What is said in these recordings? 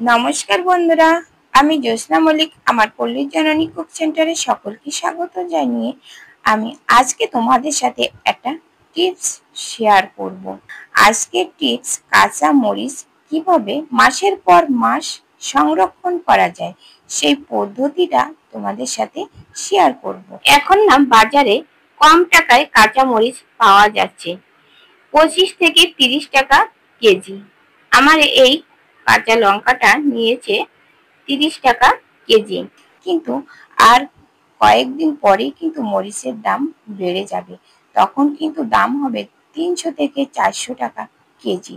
নমস্কার বন্ধুরা, আমি জ্যোৎস্না মল্লিক। আমার পল্লীর জননী কুক সেন্টারে সকলকে স্বাগত জানিয়ে আমি আজকে তোমাদের সাথে একটা টিপস শেয়ার করব। আজকের টিপস কাঁচা মরিচ কিভাবে মাসের পর মাস সংরক্ষণ করা যায় সেই পদ্ধতিটা তোমাদের সাথে শেয়ার করব। এখন না বাজারে কম টাকায় কাঁচা মরিচ পাওয়া যাচ্ছে, 25 থেকে 30 টাকা কেজি। আমার এই কাঁচা লঙ্কাটা নিয়েছে 30 টাকা কেজি। কিন্তু আর কয়েকদিন পরেই কিন্তু মরিচের দাম বেড়ে যাবে, তখন কিন্তু দাম হবে 300 থেকে 400 টাকা কেজি।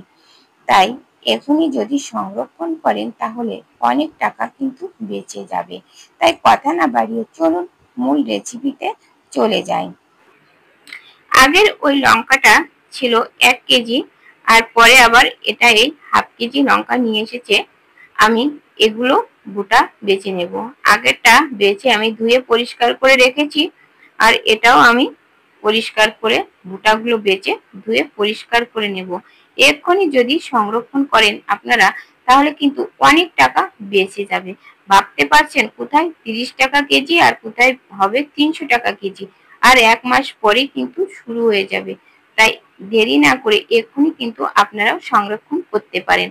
তাই এখনই যদি সংরক্ষণ করেন তাহলে অনেক টাকা কিন্তু বেঁচে যাবে। তাই কথা না বাড়িয়ে চলুন মূল রেসিপিতে চলে যাই। আগের ওই লঙ্কাটা ছিল 1 কেজি, আর পরে আবার এটা এই হাফ কেজি লঙ্কা নিয়ে এসেছে। আমি এগুলো গোটা বেছে নেব। আগেরটা বেছে আমি ধুয়ে পরিষ্কার করে রেখেছি, আর এটাও আমি পরিষ্কার করে গোটাগুলো বেছে ধুয়ে পরিষ্কার করে নেব। এক্ষুনি যদি সংরক্ষণ করেন আপনারা তাহলে কিন্তু অনেক টাকা বেঁচে যাবে। ভাবতে পারছেন কোথায় 30 টাকা কেজি আর কোথায় হবে 300 টাকা কেজি, আর 1 মাস পরেই কিন্তু শুরু হয়ে যাবে। তাই দেরি না করে এক্ষুনি কিন্তু আপনারাও সংরক্ষণ করতে পারেন।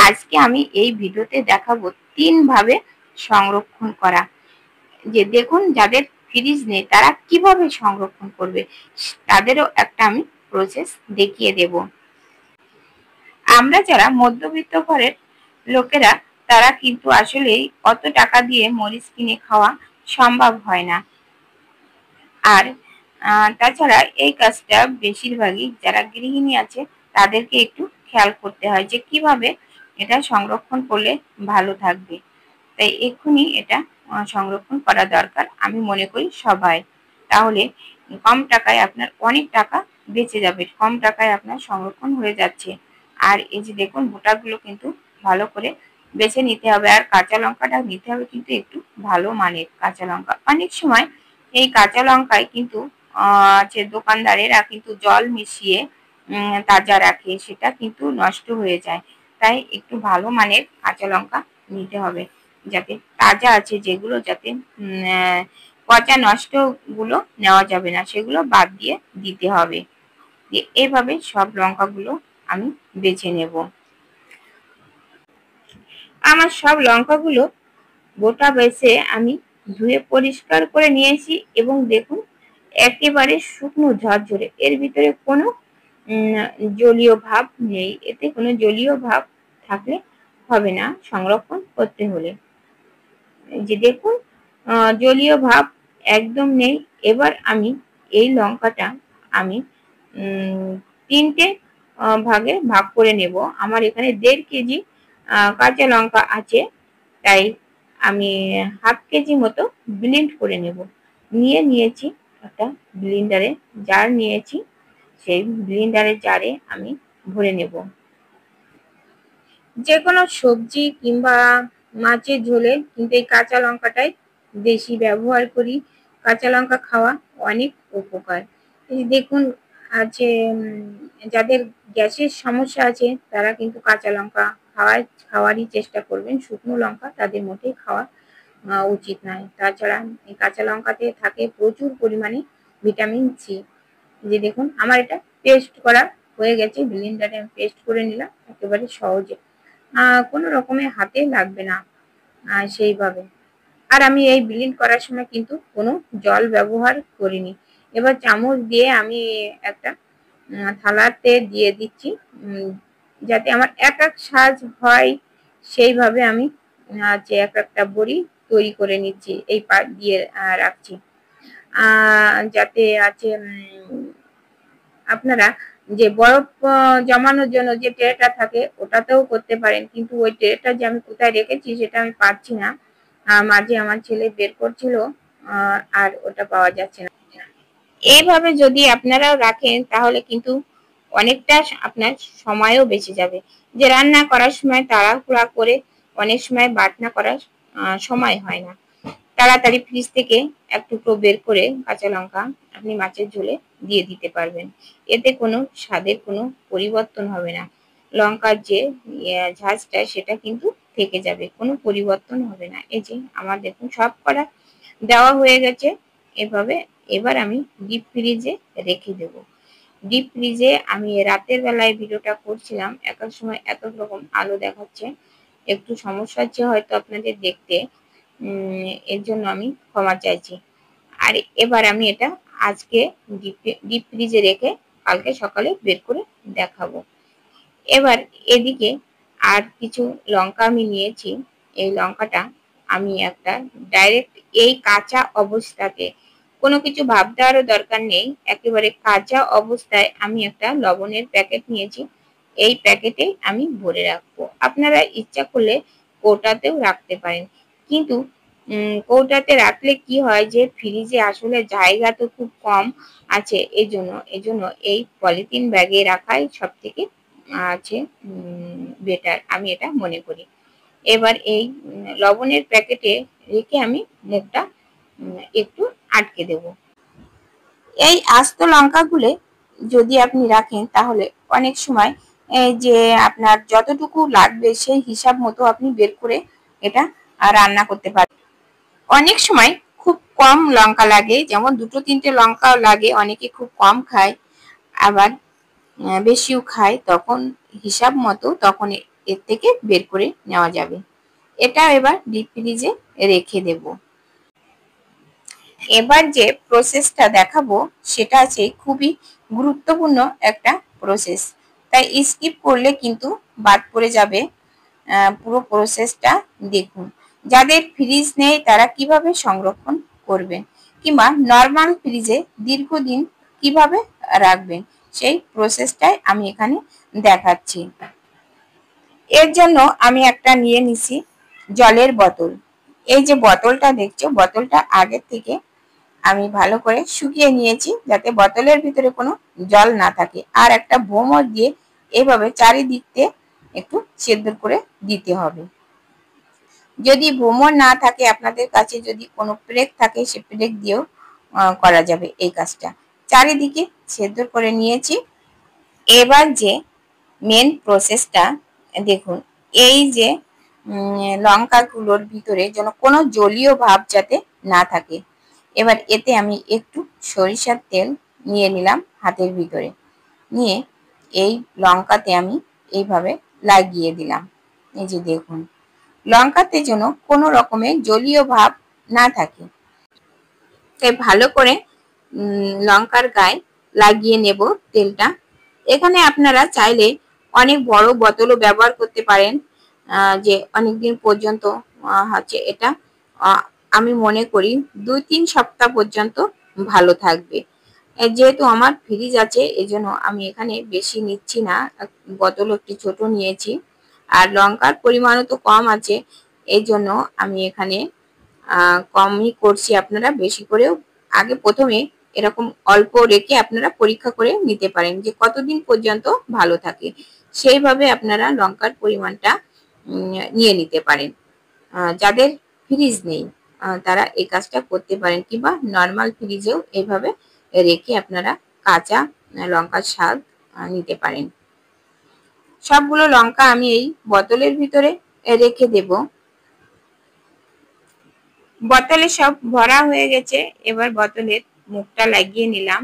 আজকে আমি এই ভিডিওতে দেখাবো 3 ভাবে সংরক্ষণ করা। যে দেখুন, যাদের ফ্রিজ নেই তারা কিভাবে সংরক্ষণ করবে তাদেরও একটা আমি প্রসেস দেখিয়ে দেব। আমরা যারা মধ্যবিত্ত ঘরের লোকেরা তারা কিন্তু আসলেই অত টাকা দিয়ে মরিচ কিনে খাওয়া সম্ভব হয় না। আর তাছাড়া এই কাজটা বেশিরভাগই যারা গৃহিণী আছে তাদেরকে একটু খেয়াল করতে হয় যে কিভাবে এটা সংরক্ষণ করলে ভালো থাকবে। তাই এক্ষুনি এটা সংরক্ষণ করা দরকার আমি মনে করি সবাই। তাহলে কম টাকায় আপনার অনেক টাকা বেঁচে যাবে, কম টাকায় আপনার সংরক্ষণ হয়ে যাচ্ছে। আর এই যে দেখুন, গোটাগুলো কিন্তু ভালো করে বেছে নিতে হবে, আর কাঁচা লঙ্কাটা নিতে হবে কিন্তু একটু ভালো মানের কাঁচা লঙ্কা। অনেক সময় এই কাঁচা লঙ্কায় কিন্তু যে দোকানদারেরা কিন্তু জল মিশিয়ে তাজা রাখে, সেটা কিন্তু নষ্ট হয়ে যায়। তাই একটু ভালো মানের কাঁচা লঙ্কা নিতে হবে, যাতে তাজা আছে যেগুলো, যাতে পচা নষ্ট গুলো নেওয়া যাবে না, সেগুলো বাদ দিয়ে দিতে হবে। এভাবে সব লঙ্কাগুলো আমি বেছে নেব। আমার সব লঙ্কাগুলো গোটা বেছে আমি ধুয়ে পরিষ্কার করে নিয়েছি, এবং দেখুন একেবারে শুকনো ঝরঝরে, এর ভিতরে কোনো জলীয় ভাব নেই। এতে কোনো জলীয় ভাব থাকলে হবে না সংরক্ষণ করতে হলে। যে দেখুন জলীয় ভাব একদম নেই। এবার আমি এই লঙ্কাটা আমি 3টে ভাগে ভাগ করে নেব। আমার এখানে 1.5 কেজি কাঁচা লঙ্কা আছে, তাই আমি হাফ কেজি মতো ব্লেন্ড করে নেব। নিয়েছি একটা ব্লেন্ডারে জার নিয়েছি, সেই ব্লেন্ডারের জারে আমি ভরে নেব। যে কোনো সবজি কিংবা মাছের ঝোলে কিন্তু এই কাঁচা লঙ্কাটাই বেশি ব্যবহার করি। কাঁচা লঙ্কা খাওয়া অনেক উপকার। এই দেখুন আছে, যাদের গ্যাসের সমস্যা আছে তারা কিন্তু কাঁচা লঙ্কা খাওয়ারই চেষ্টা করবেন। শুকনো লঙ্কা তাদের মোটেই খাওয়া উচিত নয়। তাছাড়া এই কাঁচা লঙ্কাতে থাকে প্রচুর পরিমাণে ভিটামিন সি। যে দেখুন আমার এটা পেস্ট করা হয়ে গেছে, ব্লেন্ডারে আমি পেস্ট করে নিলাম একেবারে সহজে, কোনো রকমে হাতে লাগবে না সেইভাবে। আর আমি এই ব্লেন্ড করার সময় কিন্তু কোনো জল ব্যবহার করিনি। এবার চামচ দিয়ে আমি একটা থালাতে দিয়ে দিচ্ছি, যাতে আমার এক এক সাজ হয় সেইভাবে আমি যে এক একটা বড়ি তৈরি করে নিচ্ছি, এই পাট দিয়ে রাখছি। যাতে আছে আপনারা যে বরফ জমানোর জন্য যে ট্রেটা থাকে ওটাতেও করতে পারেন, কিন্তু ওই ট্রেটা যে আমি কোথায় রেখেছি সেটা আমি পাচ্ছি না। মাঝে আমার ছেলে বের করছিল, আর ওটা পাওয়া যাচ্ছে না। এইভাবে যদি আপনারাও রাখেন তাহলে কিন্তু অনেকটা আপনার সময়ও বেঁচে যাবে। যে রান্না করার সময় তাড়াহুড়া করে অনেক সময় বাটনা করার সময় হয় না, তাড়াতাড়ি ফ্রিজ থেকে এক টুকরো বের করে কাঁচা লঙ্কা আপনি মাছের ঝোলে দিয়ে দিতে পারবেন। এতে কোনো স্বাদের কোনো পরিবর্তন হবে না, লঙ্কার যে ঝাঁজটা সেটা কিন্তু থেকে যাবে, কোনো পরিবর্তন হবে না। এই যে আমার দেখুন সব করা দেওয়া হয়ে গেছে এভাবে। এবার আমি ডিপ ফ্রিজে রেখে দেব। ডিপ ফ্রিজে আমি রাতের বেলায় ভিডিওটা করছিলাম, এক এক সময় এক এক রকম আলো দেখাচ্ছে, একটু সমস্যা হচ্ছে হয়তো আপনাদের দেখতে, এর জন্য আমি ক্ষমা চাইছি। আর এবার আমি এটা আজকে ডিপ ফ্রিজে রেখে কালকে সকালে বের করে দেখাবো। এবার এদিকে আর কিছু লঙ্কা আমি নিয়েছি। এই লঙ্কাটা আমি একটা ডাইরেক্ট এই কাঁচা অবস্থাতে, কোনো কিছু ভাবতেও দরকার নেই, একেবারে কাঁচা অবস্থায় আমি একটা লবণের প্যাকেট নিয়েছি। এই প্যাকেটে আমি ভরে রাখবো। আপনারা ইচ্ছা করলে কৌটাতেও রাখতে পারেন, কিন্তু কৌটাতে রাখলে কি হয় যে ফ্রিজে আসলে জায়গা তো খুব কম আছে, এজন্য এই পলিথিন ব্যাগে রাখাই সব থেকে আছে বেটার, আমি এটা মনে করি। এবার এই লবণের প্যাকেটে রেখে আমি মুখটা একটু আটকে দেব। এই আস্ত লঙ্কাগুলো যদি আপনি রাখেন তাহলে অনেক সময় যে আপনার যতটুকু লাগবে সেই হিসাব মতো আপনি বের করে এটা রান্না করতে পারেন। অনেক সময় খুব কম লঙ্কা লাগে, যেমন 2-3টে লঙ্কাও লাগে, অনেকে খুব কম খায়, আবার বেশিও খায়, তখন হিসাব মতো তখন এর থেকে বের করে নেওয়া যাবে। এটা এবার ডিপ ফ্রিজে রেখে দেব। এবার যে প্রসেসটা দেখাবো সেটা আছে খুবই গুরুত্বপূর্ণ একটা প্রসেস, তাই স্কিপ করলে কিন্তু বাদ পড়ে যাবে। পুরো প্রসেসটা দেখুন। যাদের ফ্রিজ নেই তারা কিভাবে সংরক্ষণ করবেন, কিংবা নর্মাল ফ্রিজে দীর্ঘদিন কিভাবে রাখবেন, সেই প্রসেসটাই আমি এখানে দেখাচ্ছি। এর জন্য আমি একটা নিয়ে নিছি জলের বোতল। এই যে বোতলটা দেখছো, বোতলটা আগের থেকে আমি ভালো করে শুকিয়ে নিয়েছি যাতে বোতলের ভিতরে কোনো জল না থাকে। আর একটা ভোমর দিয়ে এভাবে চারিদিকে একটু সেদ্ধ করে দিতে হবে। যদি ভোমর না থাকে আপনাদের কাছে, যদি কোনো প্লেট থাকে সে প্লেট দিয়েও করা যাবে এই কাজটা। চারিদিকে সেদ্ধ করে নিয়েছি। এবার যে মেন প্রসেসটা দেখুন, এই যে লঙ্কাগুলোর ভিতরে যেন কোনো জলীয় ভাব যাতে না থাকে। এবার এতে আমি একটু সরিষার তেল নিয়ে নিলাম হাতের ভিতরে, নিয়ে এই লঙ্কাতে আমি এইভাবে লাগিয়ে দিলাম। এই যে দেখুন, লঙ্কাতে যেন কোনো রকমের জলীয় ভাব না থাকে, তাই ভালো করে লঙ্কার গায়ে লাগিয়ে নেব তেলটা। এখানে আপনারা চাইলে অনেক বড় বোতলও ব্যবহার করতে পারেন, যে অনেকদিন পর্যন্ত হচ্ছে এটা আমি মনে করি 2-3 সপ্তাহ পর্যন্ত ভালো থাকবে। যেহেতু আমার ফ্রিজ আছে এজন্য আমি এখানে বেশি নিচ্ছি না, বোতল একটু ছোট নিয়েছি, আর লঙ্কার পরিমাণও তো কম আছে, এই জন্য আমি এখানে কমই করছি। আপনারা বেশি করেও আগে প্রথমে এরকম অল্প রেখে আপনারা পরীক্ষা করে নিতে পারেন যে কতদিন পর্যন্ত ভালো থাকে, সেইভাবে আপনারা লঙ্কার পরিমাণটা নিয়ে নিতে পারেন। যাদের ফ্রিজ নেই তারা এই কাজটা করতে পারেন, কিংবা নর্মাল ফ্রিজেও এইভাবে রেখে আপনারা কাঁচা লঙ্কার স্বাদ নিতে পারেন। সবগুলো লঙ্কা আমি এই বোতলের ভিতরে রেখে দেব। বোতলে সব ভরা হয়ে গেছে, এবার বোতলের মুখটা লাগিয়ে নিলাম।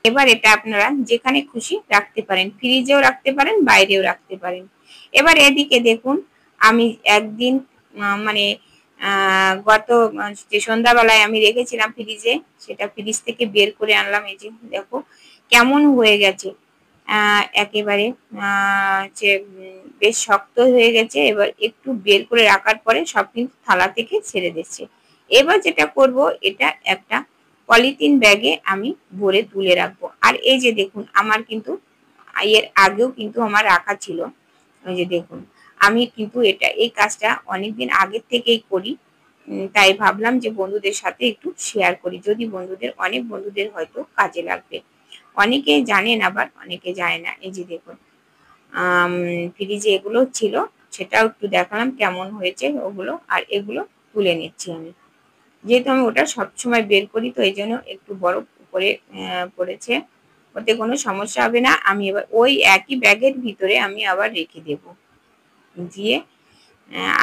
এবার এটা আপনারা যেখানে খুশি রাখতে পারেন, ফ্রিজেও রাখতে পারেন, বাইরেও রাখতে পারেন। এবার এদিকে দেখুন, আমি একদিন মানে গত যে সন্ধ্যাবেলায় আমি রেখেছিলাম ফ্রিজে, সেটা ফ্রিজ থেকে বের করে আনলাম। এই যে দেখো কেমন হয়ে গেছে, একেবারে যে বেশ শক্ত হয়ে গেছে। এবার একটু বের করে রাখার পরে সব কিন্তু থালা থেকে ছেড়ে দিচ্ছে। এবার যেটা করব, এটা একটা পলিথিন ব্যাগে আমি ভরে তুলে রাখবো। আর এই যে দেখুন, আমার কিন্তু এর আগেও কিন্তু আমার রাখা ছিল। ওই যে দেখুন, আমি কিন্তু এই কাজটা অনেকদিন আগের থেকেই করি, তাই ভাবলাম যে বন্ধুদের সাথে একটু শেয়ার করি, যদি অনেক বন্ধুদের হয়তো কাজে লাগবে। অনেকে জানেন, আবার অনেকে জানে না। এই যে দেখুন, ফ্রিজে এগুলো ছিল, সেটাও একটু দেখালাম কেমন হয়েছে ওগুলো। আর এগুলো তুলে নিচ্ছি আমি, যেহেতু আমি ওটা সবসময় বের করি, তো এই জন্য একটু বরফ উপরে পড়েছে, ওতে কোনো সমস্যা হবে না। আমি এবার ওই একই ব্যাগের ভিতরে আমি আবার রেখে দেব, দিয়ে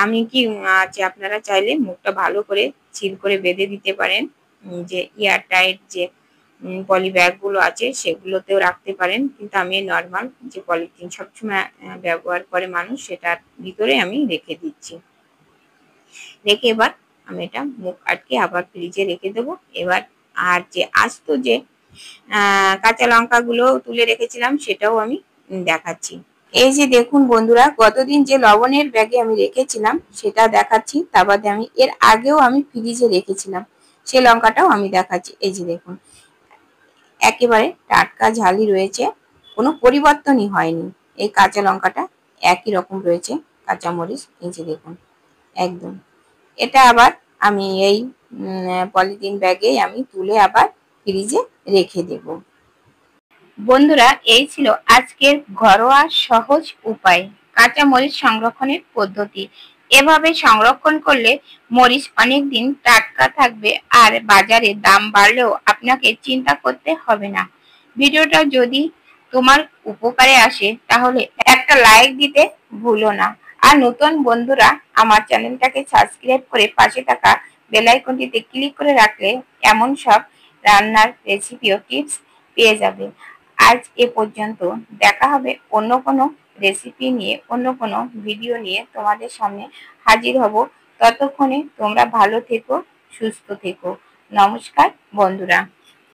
আমি কি আছে, আপনারা চাইলে মুখটা ভালো করে সিল করে বেঁধে দিতে পারেন, যে এয়ার টাইট যে পলি ব্যাগগুলো আছে সেগুলোতেও রাখতে পারেন, কিন্তু আমি নর্মাল যে পলিথিন সবসময় ব্যবহার করে মানুষ সেটার ভিতরে আমি রেখে দিচ্ছি। রেখে এবার আমি এটা মুখ আটকে আবার ফ্রিজে রেখে দেবো। এবার আর যে আস্ত যে কাঁচা লঙ্কাগুলো তুলে রেখেছিলাম সেটাও আমি দেখাচ্ছি। এই যে দেখুন বন্ধুরা, গতদিন যে লবণের ব্যাগে আমি রেখেছিলাম সেটা দেখাচ্ছি, তার বাদে আমি এর আগেও আমি ফ্রিজে রেখেছিলাম সেই লঙ্কাটাও আমি দেখাচ্ছি। এই যে দেখুন, একেবারে টাটকা ঝালই রয়েছে, কোনো পরিবর্তনই হয়নি। এই কাঁচা লঙ্কাটা একই রকম রয়েছে, কাঁচামরিচ এই যে দেখুন একদম। এটা আবার আমি এই পলিথিন ব্যাগে আমি তুলে আবার ফ্রিজে রেখে দেব। বন্ধুরা, এই ছিল আজকের ঘরোয়া সহজ উপায় কাঁচা মরিচ সংরক্ষণের পদ্ধতি। এভাবে সংরক্ষণ করলে মরিচ অনেক দিন টাটকা থাকবে, আর বাজারে দাম বাড়লেও আপনাকে চিন্তা করতে হবে না। ভিডিওটা যদি তোমার উপকারে আসে তাহলে একটা লাইক দিতে ভুলো না। আর নতুন বন্ধুরা আমার চ্যানেলটাকে সাবস্ক্রাইব করে পাশে থাকা বেল আইকনটিতে ক্লিক করে রাখলে এমন সব রান্নার রেসিপি ও টিপস পেয়ে যাবে। আজ এ পর্যন্ত, দেখা হবে অন্য কোনো রেসিপি নিয়ে, অন্য কোনো ভিডিও নিয়ে তোমাদের সামনে হাজির হব। ততক্ষণে তোমরা ভালো থেকো, সুস্থ থেকো। নমস্কার বন্ধুরা।